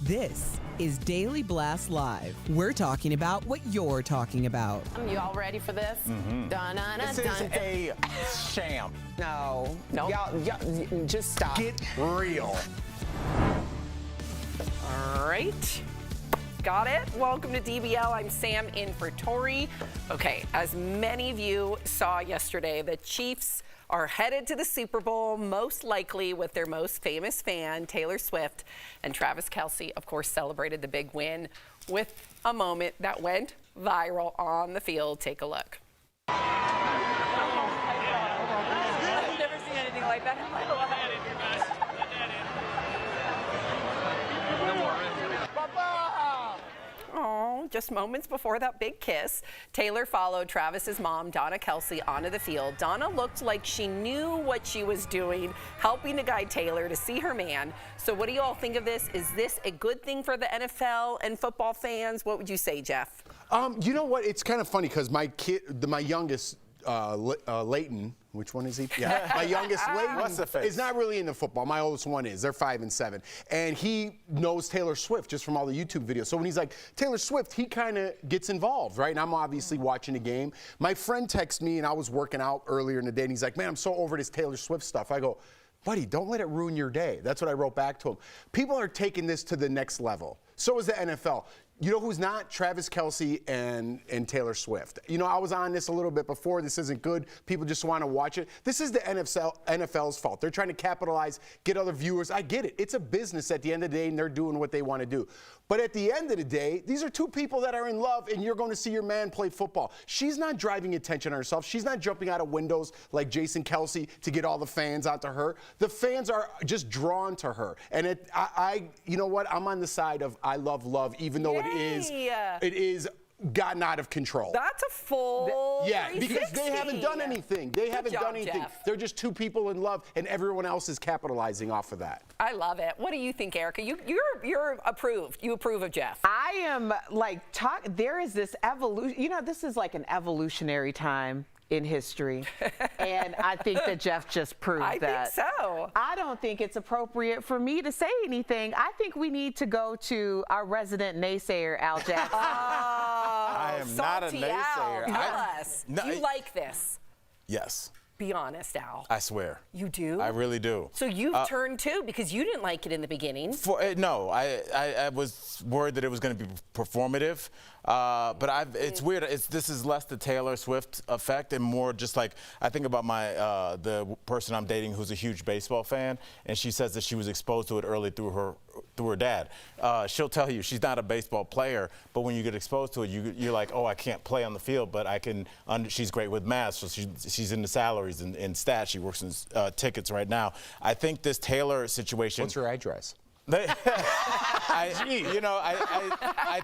This is Daily Blast Live. We're talking about what you're talking about. You all ready for this? This is a sham. No. Y'all, just stop. Get real. All right. Got it. Welcome to DBL. I'm Sam in for Tori. Okay, as many of you saw yesterday, the Chiefs are headed to the Super Bowl, most likely with their most famous fan, Taylor Swift. And Travis Kelce, of course, celebrated the big win with a moment that went viral on the field. Take a look. I've never seen anything like that in my life. Oh, just moments before that big kiss, Taylor followed Travis's mom, Donna Kelce, onto the field. Donna looked like she knew what she was doing, helping to guide Taylor to see her man. So what do you all think of this? Is this a good thing for the NFL and football fans? What would you say, Jeff? You know what? It's kind of funny because my youngest, Leighton, which one is he? Yeah, my youngest, Leighton, What's the face? is not really into football. My oldest one is. They're 5 and 7. And he knows Taylor Swift just from all the YouTube videos. So when he's like, Taylor Swift, he kind of gets involved, right? And I'm obviously watching the game. My friend texted me, and I was working out earlier in the day, and he's like, man, I'm so over this Taylor Swift stuff. I go, buddy, don't let it ruin your day. That's what I wrote back to him. People are taking this to the next level. So is the NFL. You know who's not? Travis Kelce and Taylor Swift. You know, I was on this a little bit before. This isn't good. People just want to watch it. This is the NFL's fault. They're trying to capitalize, get other viewers. I get it. It's a business at the end of the day, and they're doing what they want to do. But at the end of the day, these are two people that are in love, and you're going to see your man play football. She's not driving attention on herself. She's not jumping out of windows like Jason Kelce to get all the fans onto her. The fans are just drawn to her. And you know what? I'm on the side of I love love, even though it is gotten out of control. That's a full Yeah, because they haven't done anything. They haven't done anything. Jeff. They're just two people in love, and everyone else is capitalizing off of that. I love it. What do you think, Erica? You're approved. You approve of Jeff. I am there is this evolution. You know, this is like an evolutionary time in history. And I think that Jeff just proved that. I think so. I don't think it's appropriate for me to say anything. I think we need to go to our resident naysayer, Al Jackson. I am not a naysayer. Tell us. Do you like this? Yes. Be honest, Al. I swear. You do? I really do. So you've turned too, because you didn't like it in the beginning. No, I was worried that it was going to be performative. But it's weird. This is less the Taylor Swift effect and more just like I think about the person I'm dating who's a huge baseball fan, and she says that she was exposed to it early through her dad. She'll tell you she's not a baseball player, but when you get exposed to it, you're like, oh, I can't play on the field, but I can. She's great with math, so she's into salaries and stats. She works in tickets right now. I think this Taylor situation. What's her address? I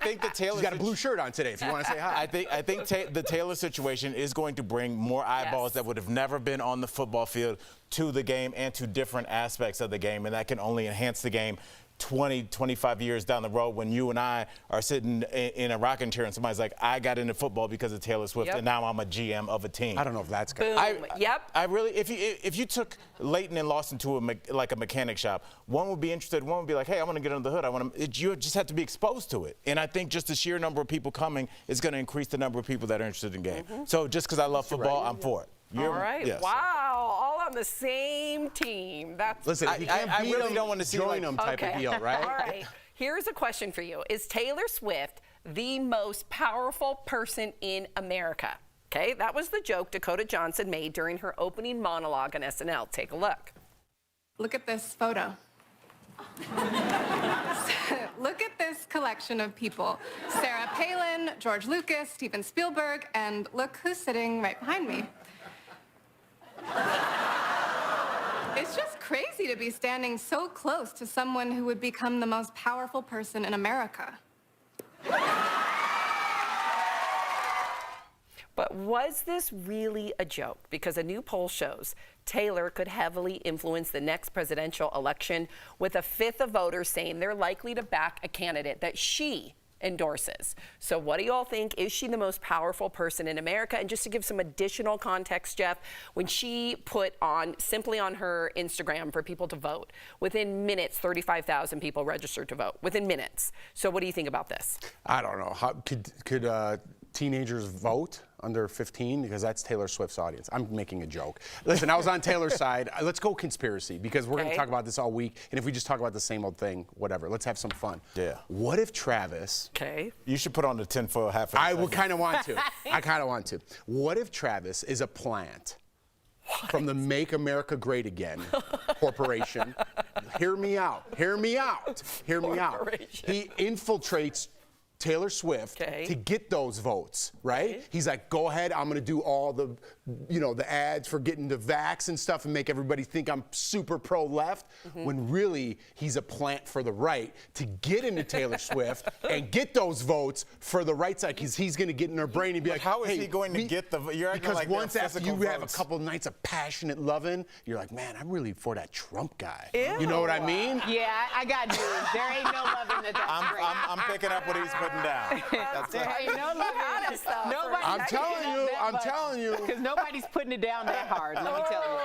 think the Taylor. She's got a blue shirt on today. If you want to say hi. I think the Taylor situation is going to bring more eyeballs that would have never been on the football field to the game and to different aspects of the game, and that can only enhance the game 20, 25 years down the road when you and I are sitting in a rocking chair and somebody's like, I got into football because of Taylor Swift, and now I'm a GM of a team. I don't know if that's good. I really, if you took Leighton and Lawson to a mechanic shop, one would be interested, one would be like, hey, I want to get under the hood. You just have to be exposed to it. And I think just the sheer number of people coming is going to increase the number of people that are interested in the game. So just because I love football, I'm for it. All right. Yes. Wow. All on the same team. Listen, if you can't beat really them, don't want to see join them type of deal, right? All right. Here's a question for you. Is Taylor Swift the most powerful person in America? Okay, that was the joke Dakota Johnson made during her opening monologue on SNL. Take a look. Look at this photo. Look at this collection of people. Sarah Palin, George Lucas, Steven Spielberg, and look who's sitting right behind me. It's just crazy to be standing so close to someone who would become the most powerful person in America. But was this really a joke? Because a new poll shows Taylor could heavily influence the next presidential election, with a fifth of voters saying they're likely to back a candidate that she endorses. So what do you all think? Is she the most powerful person in America? And just to give some additional context, Jeff, when she put simply on her Instagram for people to vote, within minutes, 35,000 people registered to vote, within minutes. So what do you think about this? I don't know. How could teenagers vote under 15? Because that's Taylor Swift's audience. I'm making a joke. Listen, I was on Taylor's side. Let's go conspiracy, because we're going to talk about this all week. And if we just talk about the same old thing, whatever. Let's have some fun. Yeah. What if Travis... Okay. You should put on the tinfoil hat for I would kind of want to. I kind of want to. What if Travis is a plant from the Make America Great Again Corporation? Hear me out. Hear me out. Hear me out. He infiltrates Taylor Swift to get those votes, right? Okay. He's like, go ahead, I'm gonna do all the, the ads for getting the vax and stuff and make everybody think I'm super pro-left, when really he's a plant for the right to get into Taylor Swift and get those votes for the right side, because he's gonna get in her brain and be like, how is he going to get the, you're acting because like once after you votes. have a couple of nights of passionate loving, you're like, man, I'm really for that Trump guy. Ew. You know what I mean? Yeah, I got news. There ain't no loving that I'm picking up what he's putting down. That's there ain't no loving. Nobody. I'm telling you. Because nobody's putting it down that hard, let me tell you.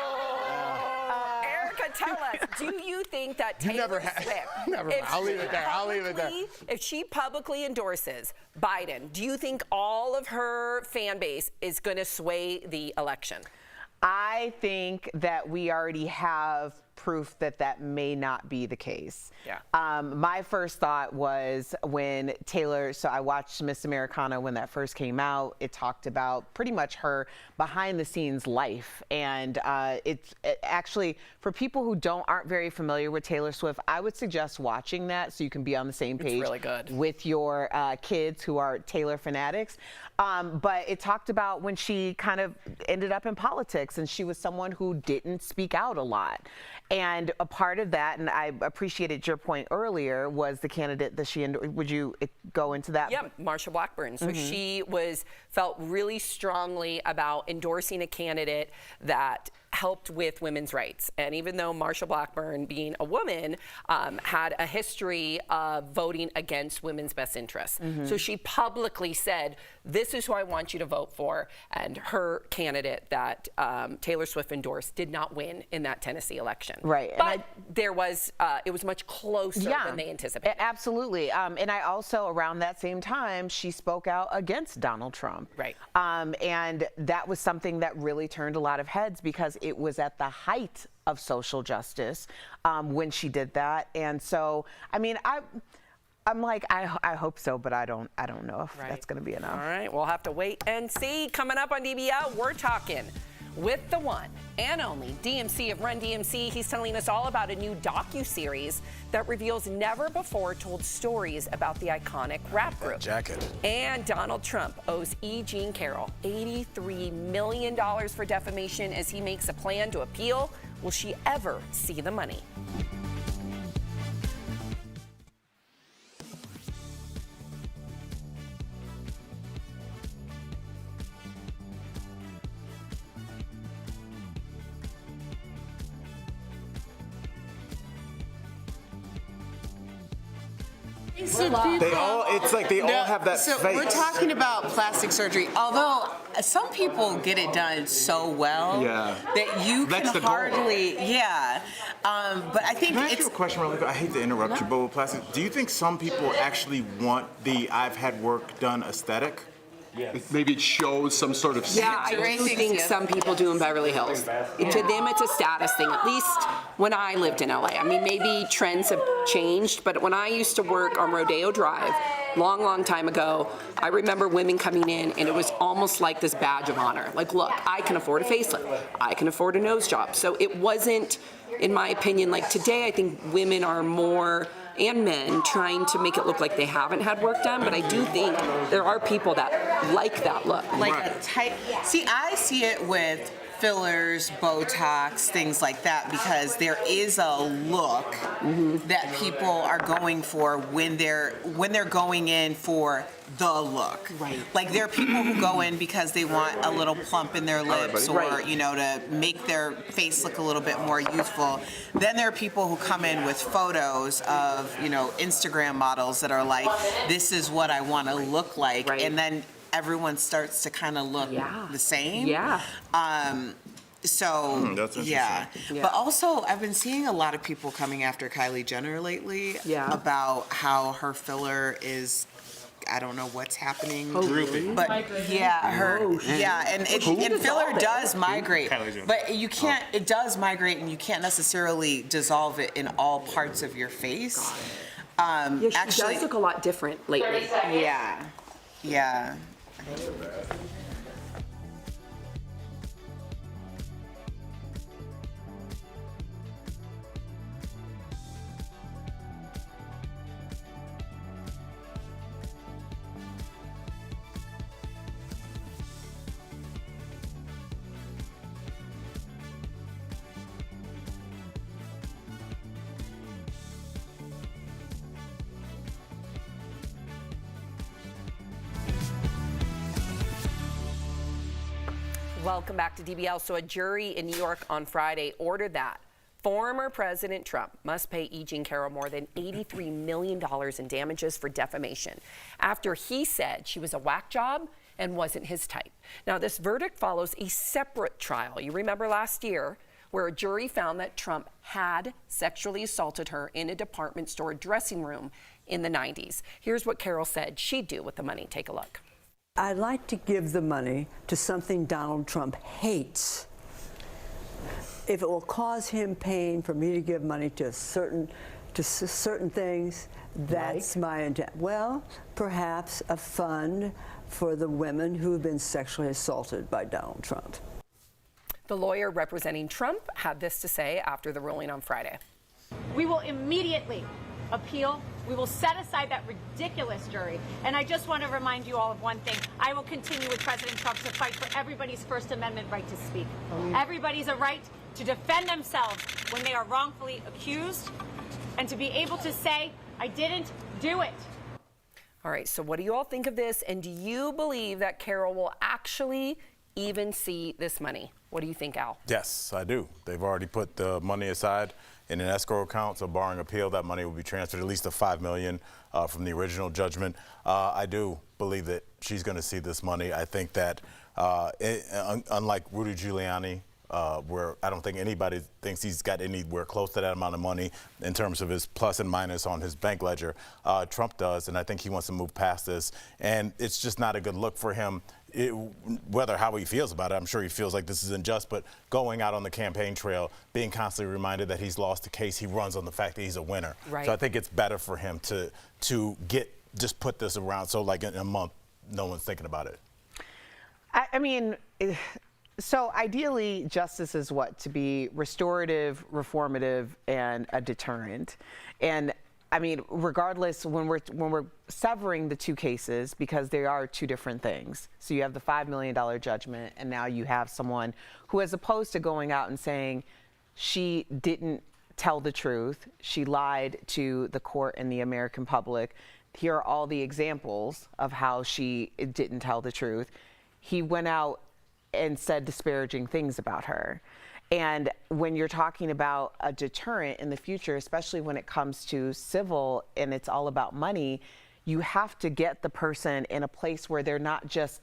Erica, tell us, do you think that Taylor Swift, never mind. I'll leave it there. I'll leave it there. If she publicly endorses Biden, do you think all of her fan base is going to sway the election? I think that we already have proof that that may not be the case. Yeah. My first thought was when Taylor, so I watched Miss Americana when that first came out. It talked about pretty much her behind the scenes life. And it actually, for people who aren't very familiar with Taylor Swift, I would suggest watching that so you can be on the same page with your kids who are Taylor fanatics. But it talked about when she kind of ended up in politics, and she was someone who didn't speak out a lot. And a part of that, and I appreciated your point earlier, was the candidate that she endorsed. Would you go into that? Yeah, Marsha Blackburn. So she felt really strongly about endorsing a candidate that helped with women's rights. And even though Marsha Blackburn, being a woman, had a history of voting against women's best interests. So she publicly said, this is who I want you to vote for. And her candidate that Taylor Swift endorsed did not win in that Tennessee election. Right. But it was much closer than they anticipated. Absolutely. And I also, around that same time, she spoke out against Donald Trump. Right. And that was something that really turned a lot of heads, because it was at the height of social justice when she did that. And so, I mean, I'm like, I hope so, but I don't know if that's going to be enough. All right, we'll have to wait and see. Coming up on DBL, we're talking with the one and only DMC of Run DMC. He's telling us all about a new docuseries that reveals never-before-told stories about the iconic rap group. Jacket. And Donald Trump owes E. Jean Carroll $83 million for defamation as he makes a plan to appeal. Will she ever see the money? They all have that so face. We're talking about plastic surgery, although some people get it done so well that you can hardly, but I think Can I ask you a question real quick? I hate to interrupt you, but with plastic, do you think some people actually want the I've had work done aesthetic? Yes. Maybe it shows some sort of... Yeah, I do think some people do in Beverly Hills. To them, it's a status thing, at least when I lived in LA. I mean, maybe trends have changed, but when I used to work on Rodeo Drive, long time ago, I remember women coming in, and it was almost like this badge of honor. Like, look, I can afford a facelift. I can afford a nose job. So it wasn't, in my opinion, like today, I think women are more... and men trying to make it look like they haven't had work done, but I do think there are people that like that look. Like a type. See, I see it with fillers, Botox, things like that, because there is a look that people are going for when they're going in for the look. Right. Like there are people who go in because they want a little plump in their lips or, you know, to make their face look a little bit more youthful. Then there are people who come in with photos of, you know, Instagram models that are like, this is what I want to look like. Right. And then everyone starts to kind of look the same. Yeah. So, that's interesting. yeah. But also, I've been seeing a lot of people coming after Kylie Jenner lately about how her filler is, I don't know what's happening. Droopy. But and filler does migrate. But you can't, it does migrate and you can't necessarily dissolve it in all parts of your face. Yeah, she actually, does look a lot different lately. Yeah. Welcome back to DBL. So a jury in New York on Friday ordered that former President Trump must pay E. Jean Carroll more than $83 million in damages for defamation after he said she was a whack job and wasn't his type. Now, this verdict follows a separate trial. You remember last year where a jury found that Trump had sexually assaulted her in a department store dressing room in the 90s. Here's what Carroll said she'd do with the money. Take a look. I'd like to give the money to something Donald Trump hates. If it will cause him pain for me to give money to certain things, that's my intent. Well, perhaps a fund for the women who have been sexually assaulted by Donald Trump. The lawyer representing Trump had this to say after the ruling on Friday. We will immediately appeal. We will set aside that ridiculous jury. And I just want to remind you all of one thing. I will continue with President Trump to fight for everybody's First Amendment right to speak. Everybody's a right to defend themselves when they are wrongfully accused and to be able to say, I didn't do it. All right, so what do you all think of this? And do you believe that Carroll will actually even see this money? What do you think, Al? Yes, I do. They've already put the money aside in an escrow account, so barring appeal, that money will be transferred, at least to $5 million from the original judgment. I do believe that she's going to see this money. I think that, unlike Rudy Giuliani, where I don't think anybody thinks he's got anywhere close to that amount of money in terms of his plus and minus on his bank ledger, Trump does, and I think he wants to move past this. And it's just not a good look for him. How he feels about it, I'm sure he feels like this is unjust, but going out on the campaign trail, being constantly reminded that he's lost a case, he runs on the fact that he's a winner. Right. So I think it's better for him to just put this around so like in a month, no one's thinking about it. I mean, so ideally, justice is what? To be restorative, reformative, and a deterrent. And I mean, regardless, when we're severing the two cases, because they are two different things. So you have the $5 million judgment, and now you have someone who, as opposed to going out and saying she didn't tell the truth, she lied to the court and the American public. Here are all the examples of how she didn't tell the truth. He went out and said disparaging things about her. And when you're talking about a deterrent in the future, especially when it comes to civil and it's all about money, you have to get the person in a place where they're not just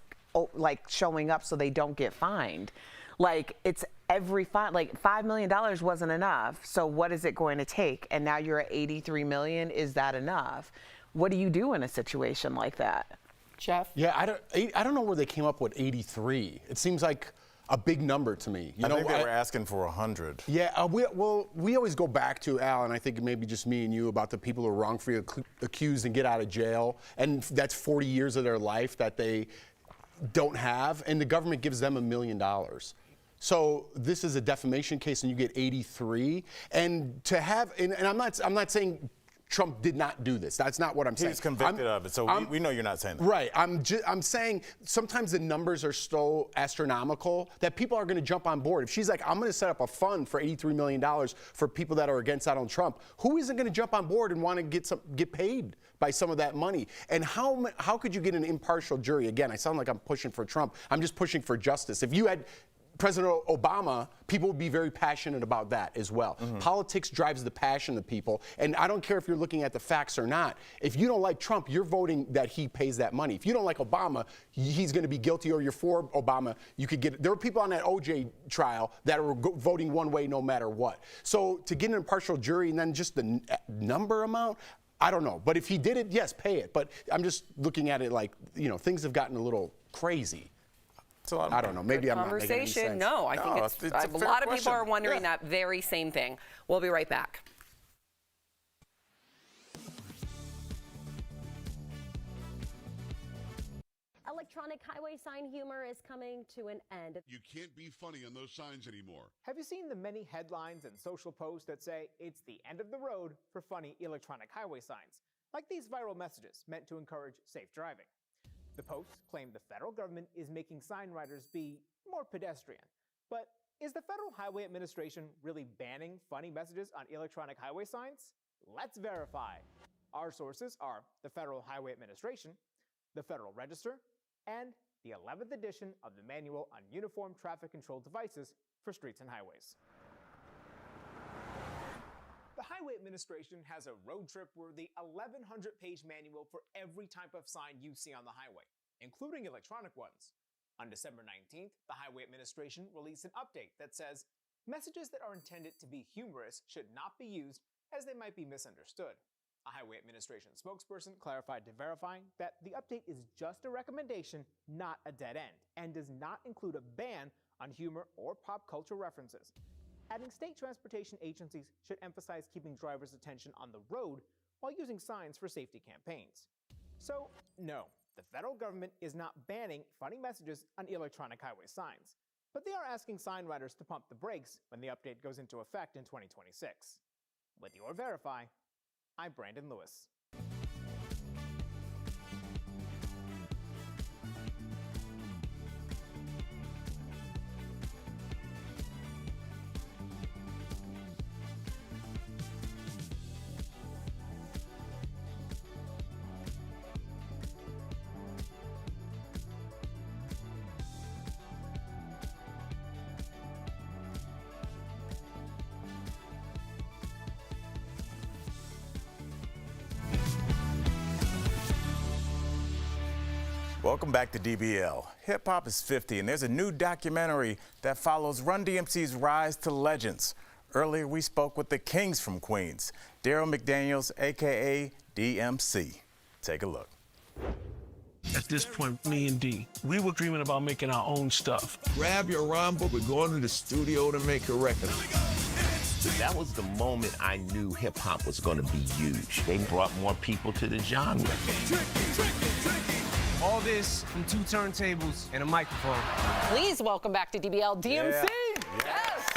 like showing up so they don't get fined. Like it's every fine, like $5 million wasn't enough. So what is it going to take? And now you're at 83 million. Is that enough? What do you do in a situation like that? Jeff? Yeah, I don't know where they came up with 83. It seems like a big number to me. I think they were asking for 100. Yeah, we always go back to, Al, and I think maybe just me and you, about the people who are wrongfully accused and get out of jail, and that's 40 years of their life that they don't have, and the government gives them $1 million. So this is a defamation case, and you get 83, and to have, and I'm not saying Trump did not do this. That's not what I'm saying. He's convicted of it, so we know you're not saying that. Right. I'm saying sometimes the numbers are so astronomical that people are going to jump on board. If she's like, I'm going to set up a fund for $83 million for people that are against Donald Trump, who isn't going to jump on board and want to get paid by some of that money? And how could you get an impartial jury? Again, I sound like I'm pushing for Trump. I'm just pushing for justice. If you had President Obama, people would be very passionate about that as well. Politics drives the passion of people, and I don't care if you're looking at the facts or not. If you don't like Trump, you're voting that he pays that money. If you don't like Obama, he's going to be guilty, or you're for Obama, you could get. There were people on that OJ trial that were voting one way no matter what. So to get an impartial jury and then just the number amount, I don't know. But if he did it, yes, pay it. But I'm just looking at it like, things have gotten a little crazy. So I don't know. Maybe I'm not making any sense. No, I think it's a lot of people are wondering that very same thing. We'll be right back. Electronic highway sign humor is coming to an end. You can't be funny on those signs anymore. Have you seen the many headlines and social posts that say it's the end of the road for funny electronic highway signs? Like these viral messages meant to encourage safe driving. The posts claim the federal government is making sign writers be more pedestrian. But is the Federal Highway Administration really banning funny messages on electronic highway signs? Let's verify. Our sources are the Federal Highway Administration, the Federal Register, and the 11th edition of the Manual on Uniform Traffic Control Devices for Streets and Highways. The Highway Administration has a road trip-worthy 1,100-page manual for every type of sign you see on the highway, including electronic ones. On December 19th, the Highway Administration released an update that says, messages that are intended to be humorous should not be used as they might be misunderstood. A Highway Administration spokesperson clarified to Verify that the update is just a recommendation, not a dead end, and does not include a ban on humor or pop culture references. Adding state transportation agencies should emphasize keeping drivers' attention on the road while using signs for safety campaigns. So, no, the federal government is not banning funny messages on electronic highway signs, but they are asking sign writers to pump the brakes when the update goes into effect in 2026. With your Verify, I'm Brandon Lewis. Welcome back to DBL. Hip hop is 50, and there's a new documentary that follows Run DMC's rise to legends. Earlier, we spoke with the Kings from Queens, Daryl McDaniels, aka DMC. Take a look. At this point, me and D, we were dreaming about making our own stuff. Grab your rhyme book, we're going to the studio to make a record. That was the moment I knew hip hop was going to be huge. They brought more people to the genre. All this from 2 turntables and a microphone. Please welcome back to DBL, DMC. Yeah. Yes.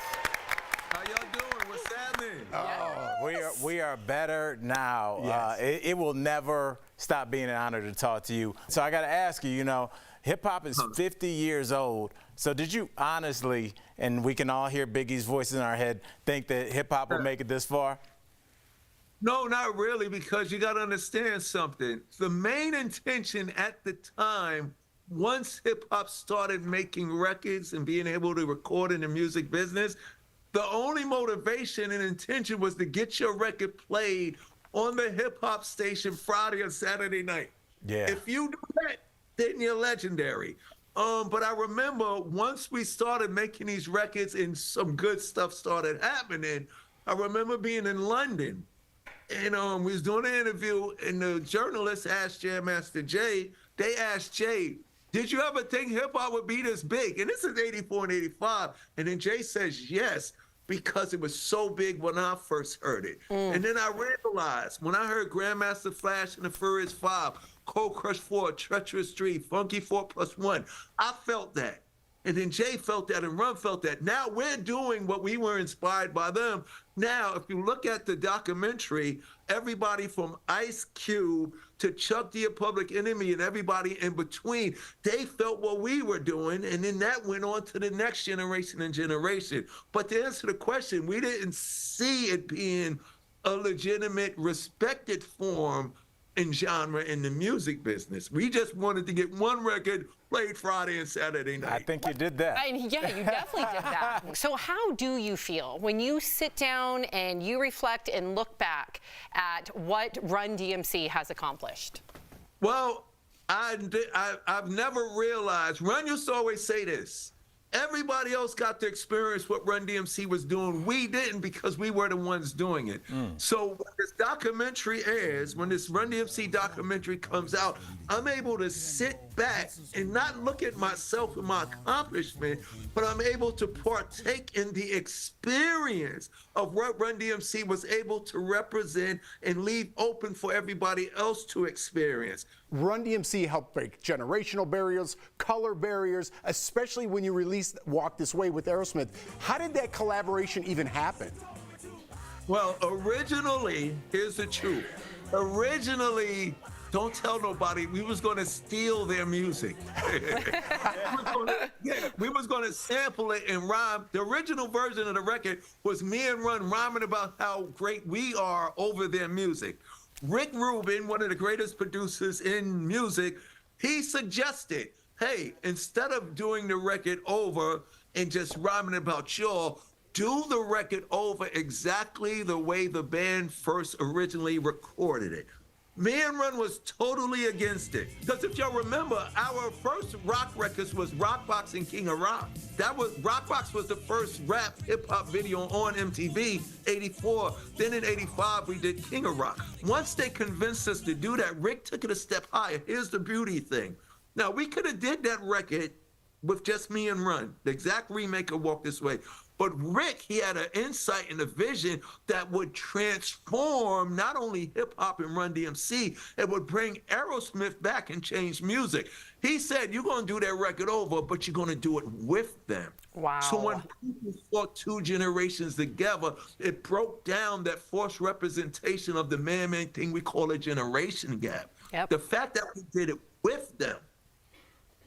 How y'all doing? What's happening? Oh, we are better now. Yes. It will never stop being an honor to talk to you. So I got to ask you, hip hop is 50 years old. So did you honestly, and we can all hear Biggie's voice in our head, think that hip hop will make it this far? No, not really, because you got to understand something. The main intention at the time, once hip hop started making records and being able to record in the music business, the only motivation and intention was to get your record played on the hip hop station Friday or Saturday night. Yeah. If you do that, then you're legendary. But I remember once we started making these records and some good stuff started happening, I remember being in London. And we was doing an interview, and the journalist asked Jam Master Jay, they asked Jay, did you ever think hip-hop would be this big? And this is 84 and 85. And then Jay says, yes, because it was so big when I first heard it. And then I realized, when I heard Grandmaster Flash and the Furious 5, Cold Crush 4, Treacherous 3, Funky 4+1, I felt that. And then Jay felt that and Run felt that. Now we're doing what we were inspired by them. Now, if you look at the documentary, everybody from Ice Cube to Chuck D, Public Enemy, and everybody in between, they felt what we were doing, and then that went on to the next generation and generation. But to answer the question, we didn't see it being a legitimate, respected form in genre in the music business. We just wanted to get one record played Friday and Saturday night. I think you did that. Yeah, you definitely did that. So how do you feel when you sit down and you reflect and look back at what Run DMC has accomplished? Well, I've never realized, Run used to always say this, everybody else got to experience what Run DMC was doing. We didn't because we were the ones doing it. So when this documentary airs, when this Run DMC documentary comes out, I'm able to sit back and not look at myself and my accomplishment, but I'm able to partake in the experience of what Run DMC was able to represent and leave open for everybody else to experience. Run DMC helped break generational barriers, color barriers, especially when you released Walk This Way with Aerosmith. How did that collaboration even happen? Well, originally, here's the truth. Originally, don't tell nobody, we was gonna steal their music. We was gonna sample it and rhyme. The original version of the record was me and Run rhyming about how great we are over their music. Rick Rubin, one of the greatest producers in music, he suggested, hey, instead of doing the record over and just rhyming about y'all, do the record over exactly the way the band first originally recorded it. Me and Run was totally against it. Because if y'all remember, our first rock records was Rockbox and King of Rock. Rockbox was the first rap hip-hop video on MTV, 84. Then in 85, we did King of Rock. Once they convinced us to do that, Rick took it a step higher. Here's the beauty thing. Now, we could have did that record with just me and Run, the exact remake of Walk This Way. But Rick, he had an insight and a vision that would transform not only hip-hop and Run DMC, it would bring Aerosmith back and change music. He said, you're going to do that record over, but you're going to do it with them. Wow. So when people saw two generations together, it broke down that forced representation of the man-made thing we call a generation gap. Yep. The fact that we did it with them,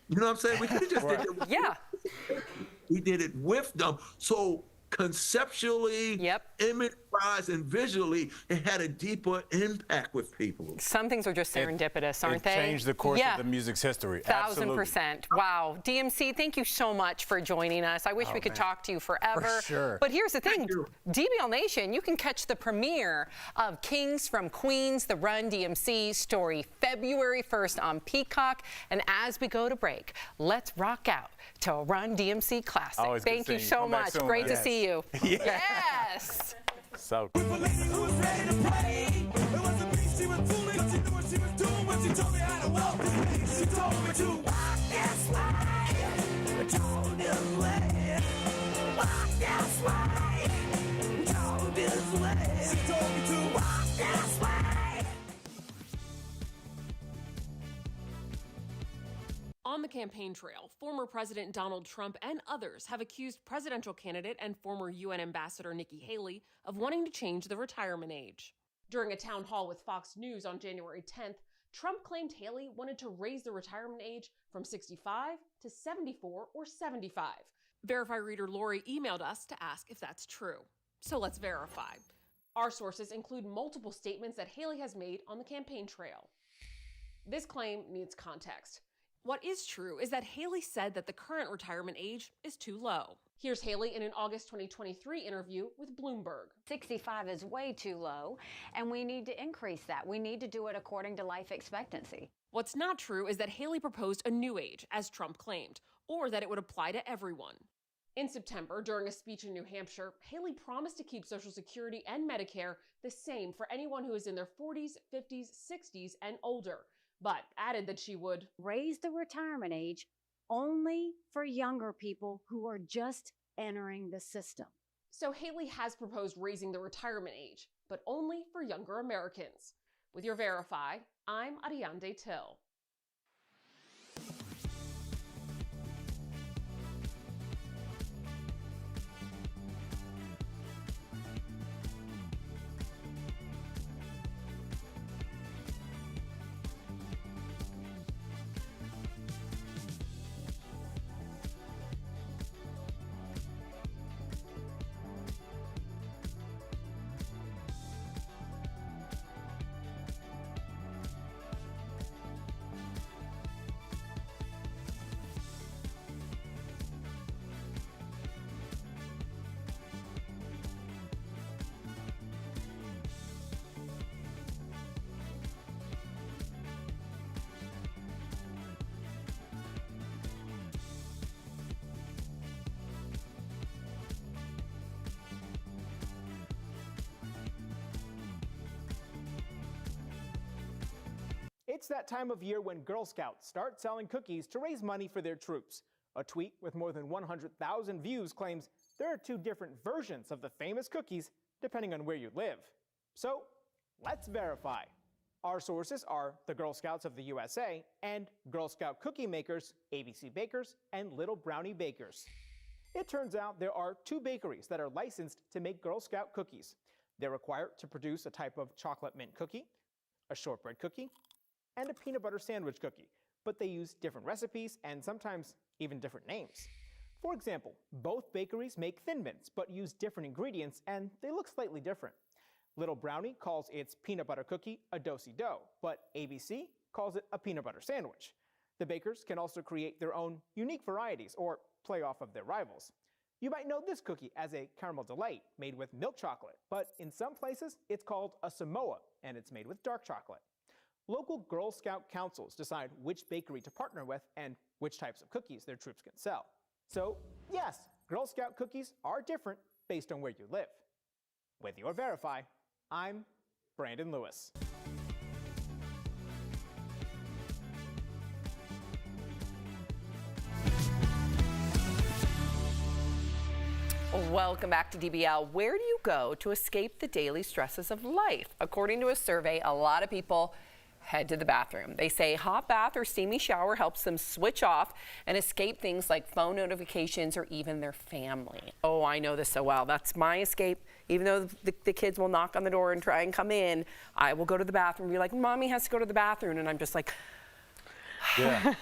you know what I'm saying? We could have just did it with them. We did it with them. So conceptually, image-wise, and visually, it had a deeper impact with people. Some things are just serendipitous, aren't they? It changed the course of the music's history. 1000%. Wow. DMC, thank you so much for joining us. I wish we could talk to you forever. For sure. But here's the thing. DBL Nation, you can catch the premiere of Kings from Queens, the Run DMC story, February 1st on Peacock. And as we go to break, let's rock out to a Run DMC classic. Always good Thank you seeing you. so Come back much. soon, Great man. to see you. Yes. So. On the campaign trail, former President Donald Trump and others have accused presidential candidate and former UN Ambassador Nikki Haley of wanting to change the retirement age. During a town hall with Fox News on January 10th, Trump claimed Haley wanted to raise the retirement age from 65 to 74 or 75. Verify reader Lori emailed us to ask if that's true. So let's verify. Our sources include multiple statements that Haley has made on the campaign trail. This claim needs context. What is true is that Haley said that the current retirement age is too low. Here's Haley in an August 2023 interview with Bloomberg. 65 is way too low, and we need to increase that. We need to do it according to life expectancy. What's not true is that Haley proposed a new age, as Trump claimed, or that it would apply to everyone. In September, during a speech in New Hampshire, Haley promised to keep Social Security and Medicare the same for anyone who is in their 40s, 50s, 60s, and older, but added that she would raise the retirement age only for younger people who are just entering the system. So Haley has proposed raising the retirement age, but only for younger Americans. With your Verify, I'm Ariande Till. that time of year when Girl Scouts start selling cookies to raise money for their troops. A tweet with more than 100,000 views claims there are 2 different versions of the famous cookies depending on where you live. So let's verify. Our sources are the Girl Scouts of the USA and Girl Scout cookie makers, ABC Bakers and Little Brownie Bakers. It turns out there are 2 bakeries that are licensed to make Girl Scout cookies. They're required to produce a type of chocolate mint cookie, a shortbread cookie, and a peanut butter sandwich cookie, but they use different recipes and sometimes even different names. For example, both bakeries make Thin Mints, but use different ingredients and they look slightly different. Little Brownie calls its peanut butter cookie a do-si-do, but ABC calls it a peanut butter sandwich. The bakers can also create their own unique varieties or play off of their rivals. You might know this cookie as a caramel delight made with milk chocolate, but in some places it's called a Samoa and it's made with dark chocolate. Local Girl Scout councils decide which bakery to partner with and which types of cookies their troops can sell. So yes, Girl Scout cookies are different based on where you live. With your Verify, I'm Brandon Lewis. Welcome back to DBL. Where do you go to escape the daily stresses of life? According to a survey, a lot of people head to the bathroom. They say hot bath or steamy shower helps them switch off and escape things like phone notifications or even their family. Oh, I know this so well. That's my escape. Even though the kids will knock on the door and try and come in, I will go to the bathroom and be like, Mommy has to go to the bathroom. And I'm just like, yeah.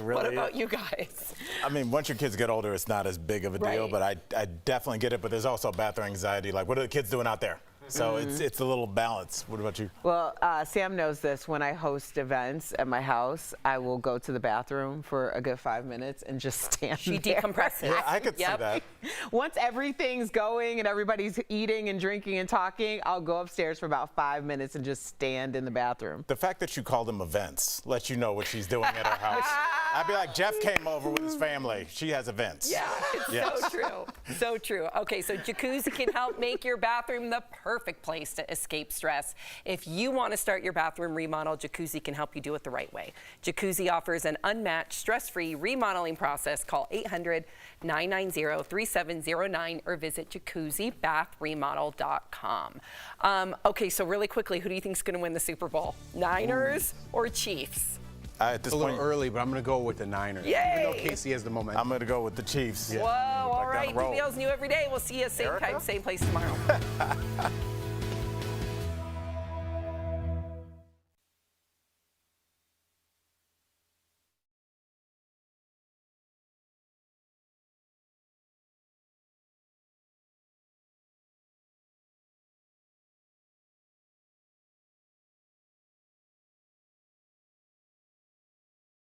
What about you guys? I mean, once your kids get older, it's not as big of a deal, but I definitely get it. But there's also bathroom anxiety. Like, what are the kids doing out there? So it's a little balance. What about you? Well, Sam knows this. When I host events at my house, I will go to the bathroom for a good 5 minutes and just stand She there. decompresses. Yeah, I could see that. Once everything's going and everybody's eating and drinking and talking, I'll go upstairs for about 5 minutes and just stand in the bathroom. The fact that you call them events lets you know what she's doing at her house. I'd be like, Jeff came over with his family. She has events. Yeah, it's so true. So true. Okay, so Jacuzzi can help make your bathroom the perfect place to escape stress. If you want to start your bathroom remodel, Jacuzzi can help you do it the right way. Jacuzzi offers an unmatched, stress-free remodeling process. Call 800-990-3709 or visit jacuzzibathremodel.com. Okay, so really quickly, who do you think is going to win the Super Bowl? Niners or Chiefs? At this a little point, early, but I'm going to go with the Niners. Yay! Even though Casey has the momentum. I'm going to go with the Chiefs. Whoa, all right. DBL's new every day. We'll see you same time, same place tomorrow.